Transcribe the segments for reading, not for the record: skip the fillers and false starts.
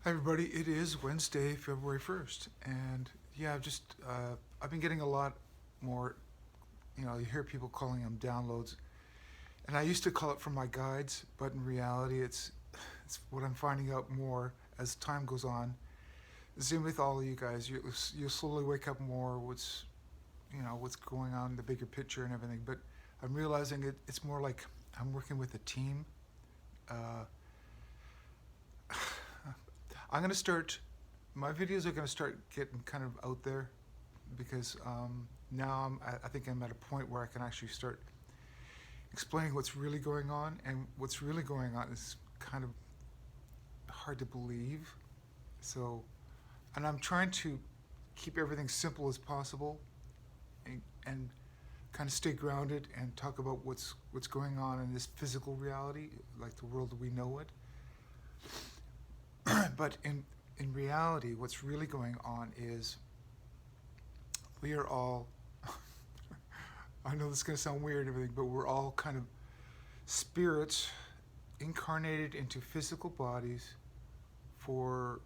Hi everybody, it is Wednesday, February 1st, and yeah, I've been getting a lot more, you hear people calling them downloads, and I used to call it from my guides, but in reality it's what I'm finding out more as time goes on. Same with all of you guys, you'll slowly wake up more what's going on, the bigger picture and everything, but I'm realizing it's more like I'm working with a team. Uh, I'm going to start my videos are going to start getting kind of out there because now I think I'm at a point where I can actually start explaining what's really going on, and what's really going on is kind of hard to believe. So, and I'm trying to keep everything simple as possible, and kind of stay grounded and talk about what's going on in this physical reality, like the world we know it. But in reality, what's really going on is we are all I know this is going to sound weird and everything, but we're all kind of spirits incarnated into physical bodies for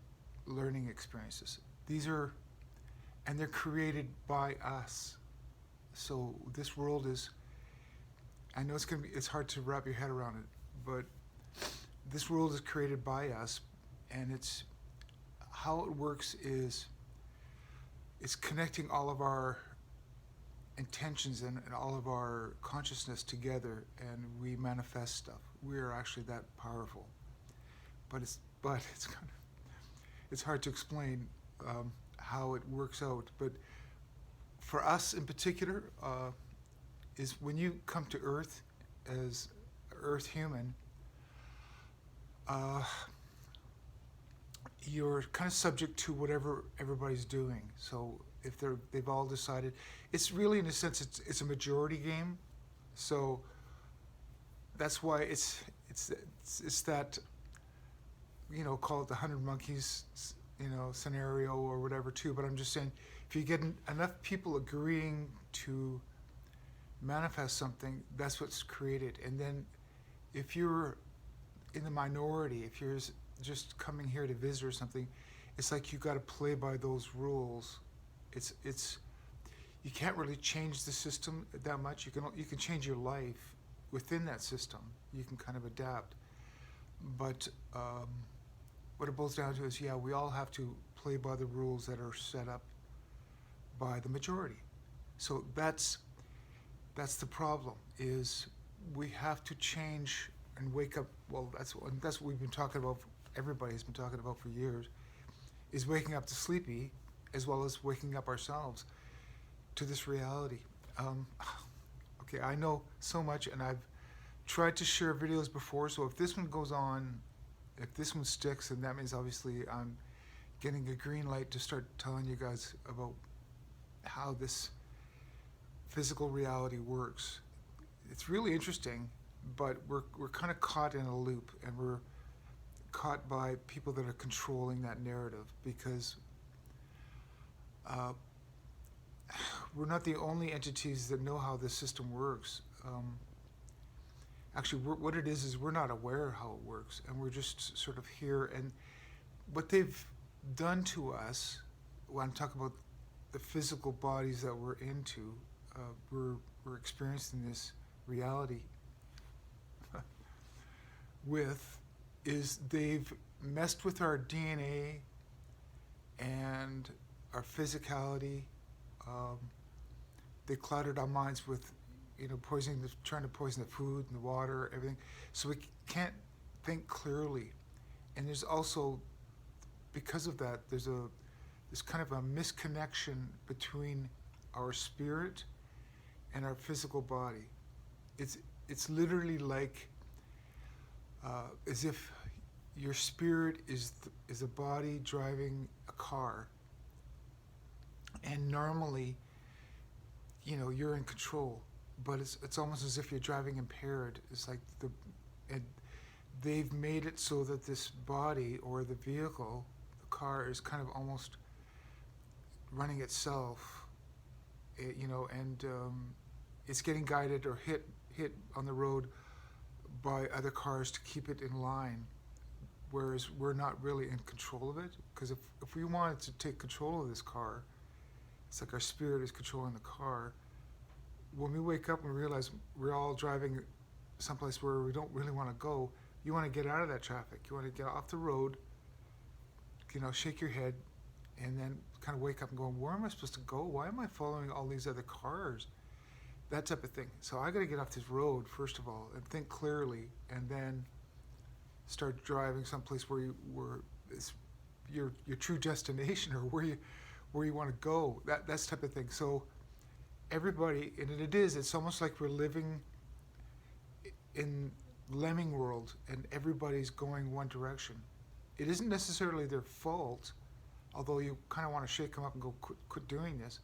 learning experiences. These are, and they're created by us. So this world is, I know it's hard to wrap your head around it, but this world is created by us, and how it works is it's connecting all of our intentions and all of our consciousness together, and we manifest stuff. We are actually that powerful, but it's kind of it's hard to explain how it works out. But for us in particular, is when you come to Earth as Earth human, uh, you're kind of subject to whatever everybody's doing. So if they've all decided, it's really in a sense it's a majority game. So that's why it's that, call it the 100 monkeys scenario or whatever too. But I'm just saying, if you get enough people agreeing to manifest something, that's what's created. And then if you're in the minority, if you're just coming here to visit or something, it's like you got to play by those rules. It's you can't really change the system that much. You can change your life within that system. You can kind of adapt, but what it boils down to is, yeah, we all have to play by the rules that are set up by the majority. So that's the problem. Is we have to change and wake up. Well, that's what we've been talking about. Everybody has been talking about for years. Is waking up to sleepy, as well as waking up ourselves to this reality. Um, okay, I know so much, and I've tried to share videos before. So if this one goes on, if this one sticks, then that means obviously I'm getting a green light to start telling you guys about how this physical reality works. It's really interesting, but we're kind of caught in a loop, and we're caught by people that are controlling that narrative because uh, we're not the only entities that know how this system works. Actually, what it is we're not aware of how it works, and we're just sort of here. And what they've done to us, when I'm talking about the physical bodies that we're into, we're experiencing this reality with, is they've messed with our DNA and our physicality. Um, they clouded our minds with, trying to poison the food and the water, everything. So we can't think clearly. And there's also, because of that, there's kind of a misconnection between our spirit and our physical body. It's literally like as if your spirit is a body driving a car, and normally, you're in control, but it's almost as if you're driving impaired. It's like and they've made it so that this body or the vehicle, the car, is kind of almost running itself, and it's getting guided or hit on the road by other cars to keep it in line. whereas we're not really in control of it. Because if we wanted to take control of this car, it's like our spirit is controlling the car. When we wake up and realize we're all driving someplace where we don't really want to go, you want to get out of that traffic. You want to get off the road, shake your head, and then kind of wake up and go, where am I supposed to go? Why am I following all these other cars? That type of thing. So I got to get off this road, first of all, and think clearly, and then start driving someplace where it's your true destination, or where you want to go. That's type of thing. So everybody, and it's almost like we're living in lemming world, and everybody's going one direction. It isn't necessarily their fault, although you kind of want to shake them up and go, quit doing this.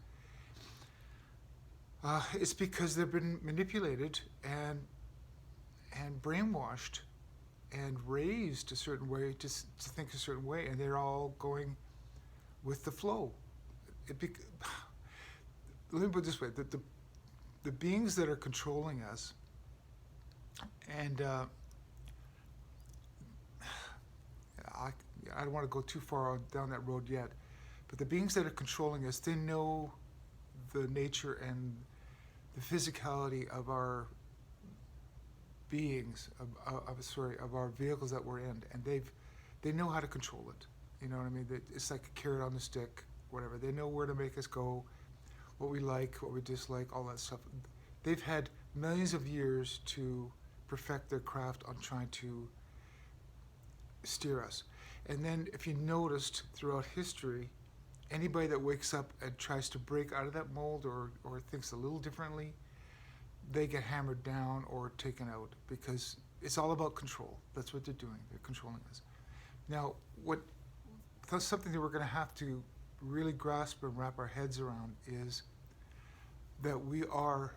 It's because they've been manipulated and brainwashed and raised a certain way to think a certain way, and they're all going with the flow. Let me put it this way: the beings that are controlling us, and I don't want to go too far down that road yet, but the beings that are controlling us, they know the nature and the physicality of our beings, of our vehicles that we're in, and they know how to control it. You know what I mean? It's like a carrot on the stick, whatever. They know where to make us go, what we like, what we dislike, all that stuff. They've had millions of years to perfect their craft on trying to steer us. And then if you noticed throughout history, anybody that wakes up and tries to break out of that mold or thinks a little differently, they get hammered down or taken out, because it's all about control. That's what they're doing. They're controlling us. Now, that's something that we're going to have to really grasp and wrap our heads around, is that we are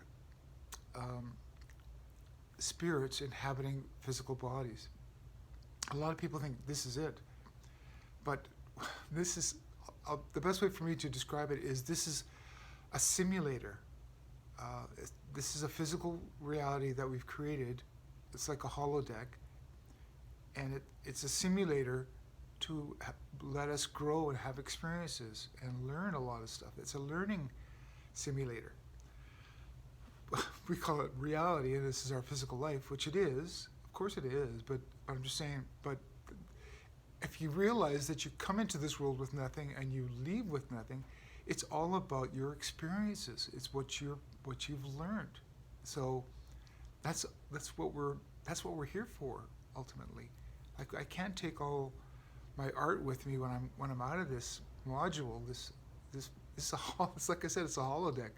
spirits inhabiting physical bodies. A lot of people think this is it, but this is the best way for me to describe it is this is a simulator. This is a physical reality that we've created. It's like a holodeck, and it's a simulator to let us grow and have experiences and learn a lot of stuff. It's a learning simulator. We call it reality, and this is our physical life, which it is. Of course it is, but I'm just saying, but if you realize that you come into this world with nothing and you leave with nothing, it's all about your experiences. It's what you've learned. So that's what we're here for ultimately. I can't take all my art with me when I'm out of this module. It's like I said, it's a holodeck.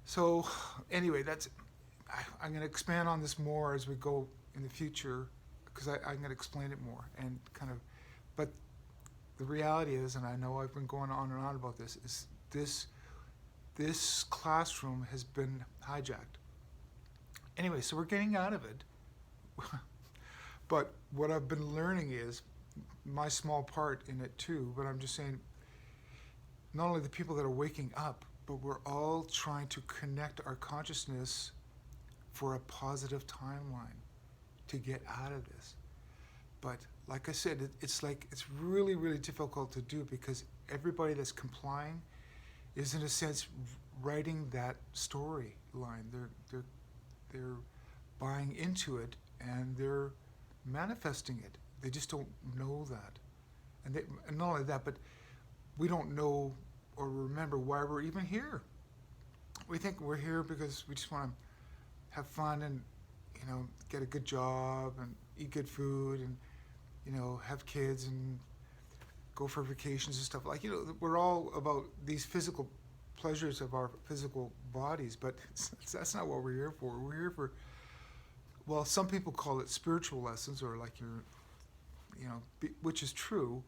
So anyway, I'm going to expand on this more as we go in the future, because I'm going to explain it more and kind of, but the reality is, and I know I've been going on and on about this, is this classroom has been hijacked. Anyway, so we're getting out of it. But what I've been learning is my small part in it too, but I'm just saying, not only the people that are waking up, but we're all trying to connect our consciousness for a positive timeline to get out of this. But like I said, it's really, really difficult to do, because everybody that's complying is in a sense writing that storyline. They're buying into it, and they're manifesting it. They just don't know that. And not only that, but we don't know or remember why we're even here. We think we're here because we just want to have fun and, get a good job and eat good food and, have kids and go for vacations and stuff. We're all about these physical pleasures of our physical bodies, but that's not what we're here for. We're here for, well, some people call it spiritual lessons, or which is true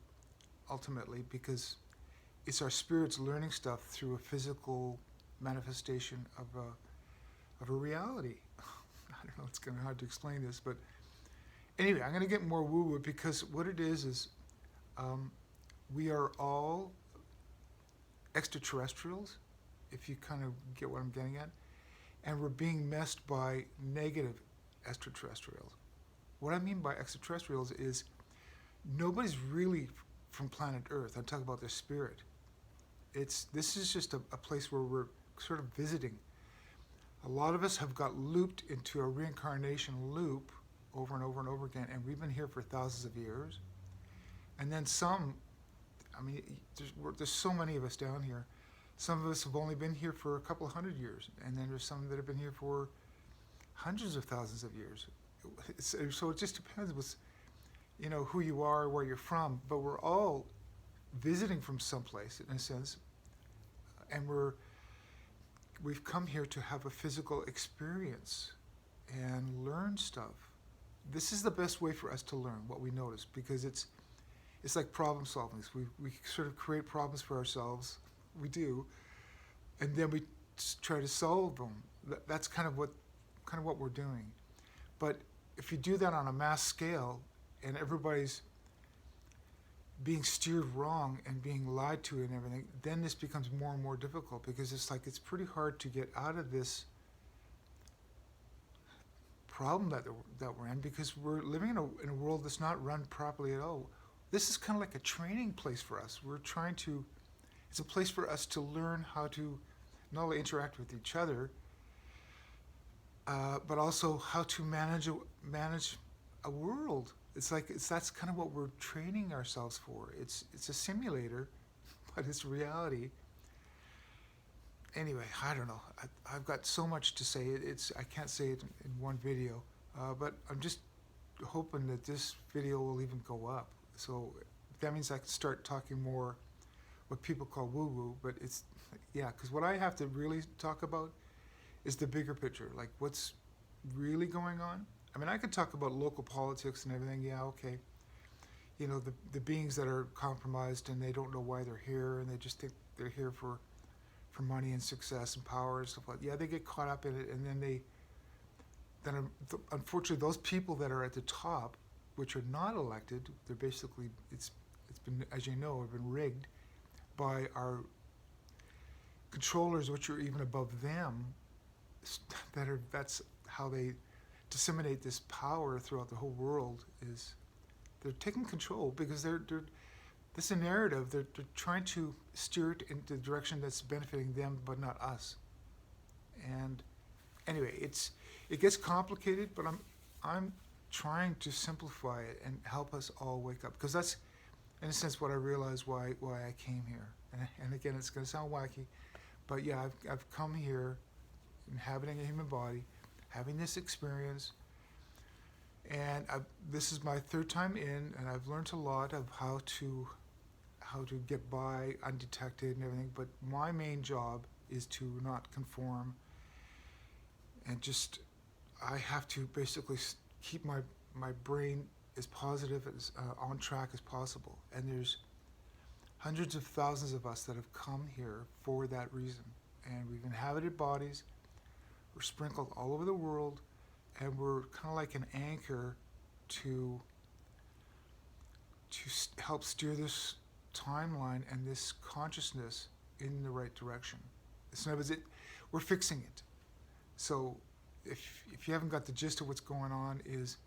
ultimately, because it's our spirits learning stuff through a physical manifestation of a reality. I don't know, it's kind of hard to explain this, but anyway, I'm going to get more woo-woo, because what it is we are all extraterrestrials, if you kind of get what I'm getting at, and we're being messed by negative extraterrestrials. What I mean by extraterrestrials is nobody's really from planet Earth. I'm talking about their spirit. This is just a place where we're sort of visiting. A lot of us have got looped into a reincarnation loop over and over and over again, and we've been here for thousands of years. And then some, I mean, there's so many of us down here. Some of us have only been here for a couple of hundred years, and then there's some that have been here for hundreds of thousands of years. So it just depends with, who you are, where you're from, but we're all visiting from someplace in a sense, and we've come here to have a physical experience and learn stuff. This is the best way for us to learn what we notice, because it's like problem solving. We sort of create problems for ourselves. We do, and then we try to solve them. That's kind of what we're doing. But if you do that on a mass scale, and everybody's being steered wrong and being lied to and everything, then this becomes more and more difficult, because it's pretty hard to get out of this problem that we're in, because we're living in a world that's not run properly at all. This is kind of like a training place for us. It's a place for us to learn how to not only interact with each other, but also how to manage a world. That's kind of what we're training ourselves for. It's a simulator, but it's reality. Anyway, I don't know. I've got so much to say. I can't say it in one video, but I'm just hoping that this video will even go up. So that means I can start talking more what people call woo-woo, but because what I have to really talk about is the bigger picture, like what's really going on. I mean, I could talk about local politics and everything, yeah, okay. The beings that are compromised and they don't know why they're here, and they just think they're here for money and success and power and stuff like that. Yeah, they get caught up in it, and then unfortunately those people that are at the top, which are not elected, they're basically, it's been, as you know, have been rigged by our controllers, which are even above them, that's how they disseminate this power throughout the whole world. Is they're taking control, because this is a narrative. They're trying to steer it into the direction that's benefiting them, but not us. And anyway, it gets complicated, but I'm trying to simplify it and help us all wake up, because that's, in a sense, what I realized why I came here. And again, it's going to sound wacky, but yeah, I've come here, inhabiting a human body, having this experience, and this is my third time in, and I've learned a lot of how to get by undetected and everything. But my main job is to not conform, and I have to basically keep my brain as positive, as on track as possible. And there's hundreds of thousands of us that have come here for that reason, and we've inhabited bodies. We're sprinkled all over the world, and we're kind of like an anchor to help steer this timeline and this consciousness in the right direction. So in other words, we're fixing it. So if you haven't got the gist of what's going on, is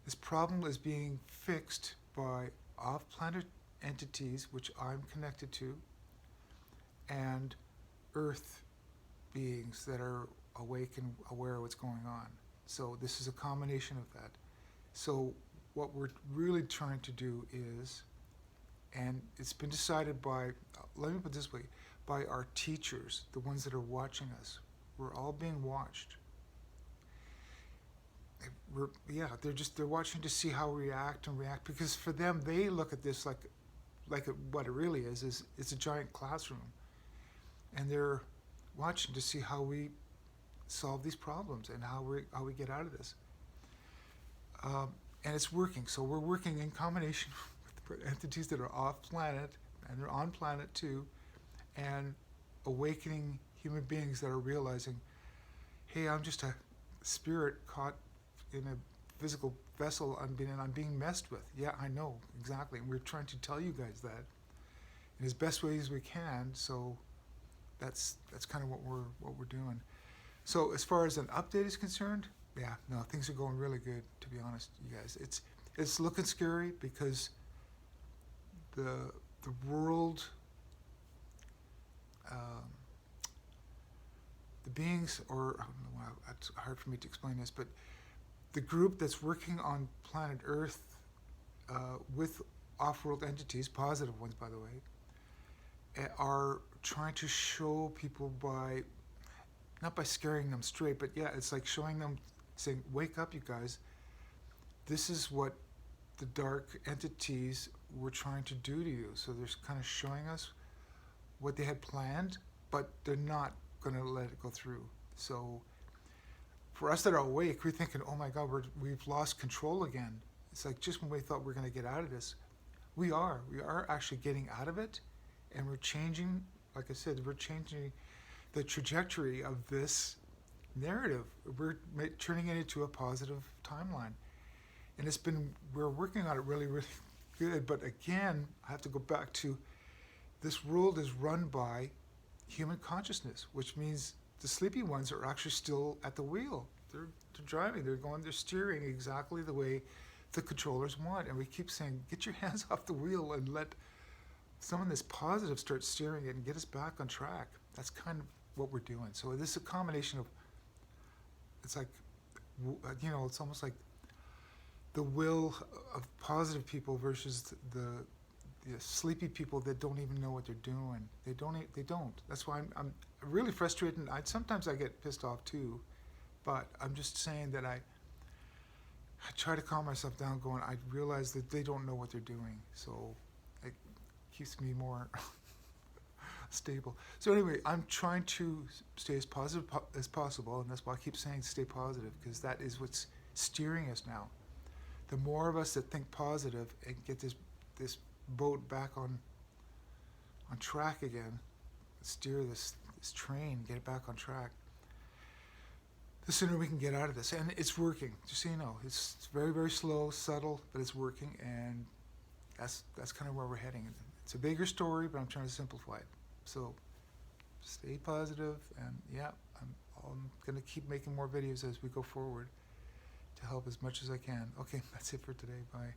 this problem is being fixed by off-planet entities, which I'm connected to, and Earth beings that are awake and aware of what's going on. So this is a combination of that. So what we're really trying to do is, and it's been decided by, let me put it this way, by our teachers, the ones that are watching us. We're all being watched. They're watching to see how we react, because for them, they look at this like what it really is it's a giant classroom, and they're watching to see how we solve these problems and how we get out of this. And it's working. So we're working in combination with entities that are off planet, and they're on planet too, and awakening human beings that are realizing, hey, I'm just a spirit caught in a physical vessel. I'm being messed with. Yeah, I know, exactly. And we're trying to tell you guys that in as best ways as we can. So that's kind of what we're doing. So as far as an update is concerned, yeah, no, things are going really good, to be honest, you guys. It's looking scary, because the world, um, the beings, or I don't know, it's hard for me to explain this, but the group that's working on planet Earth with off-world entities, positive ones, by the way, are trying to show people by, not by scaring them straight, but yeah, it's like showing them, saying, wake up, you guys. This is what the dark entities were trying to do to you. So they're kind of showing us what they had planned, but they're not going to let it go through. So for us that are awake, we're thinking, oh my God, we've lost control again. It's like just when we thought we're going to get out of this, we are actually getting out of it, and we're changing, like I said, we're changing the trajectory of this narrative. We're turning it into a positive timeline. And we're working on it really, really good. But again, I have to go back to, this world is run by human consciousness, which means the sleepy ones are actually still at the wheel. They're driving, they're steering exactly the way the controllers want. And we keep saying, get your hands off the wheel and let someone that's positive start steering it and get us back on track. That's kind of what we're doing. So this is a combination of, it's like, it's almost like the will of positive people versus the sleepy people that don't even know what they're doing. They don't. That's why I'm really frustrated. And sometimes I get pissed off too, but I'm just saying that I try to calm myself down, going, I realize that they don't know what they're doing. So it keeps me more stable. So anyway, I'm trying to stay as positive as possible, and that's why I keep saying stay positive, because that is what's steering us now. The more of us that think positive and get this boat back on track again, steer this train, get it back on track, the sooner we can get out of this. And it's working, just so you know. It's very, very slow, subtle, but it's working, and that's kind of where we're heading. It's a bigger story, but I'm trying to simplify it. So stay positive, and yeah, I'm going to keep making more videos as we go forward to help as much as I can. Okay, that's it for today. Bye.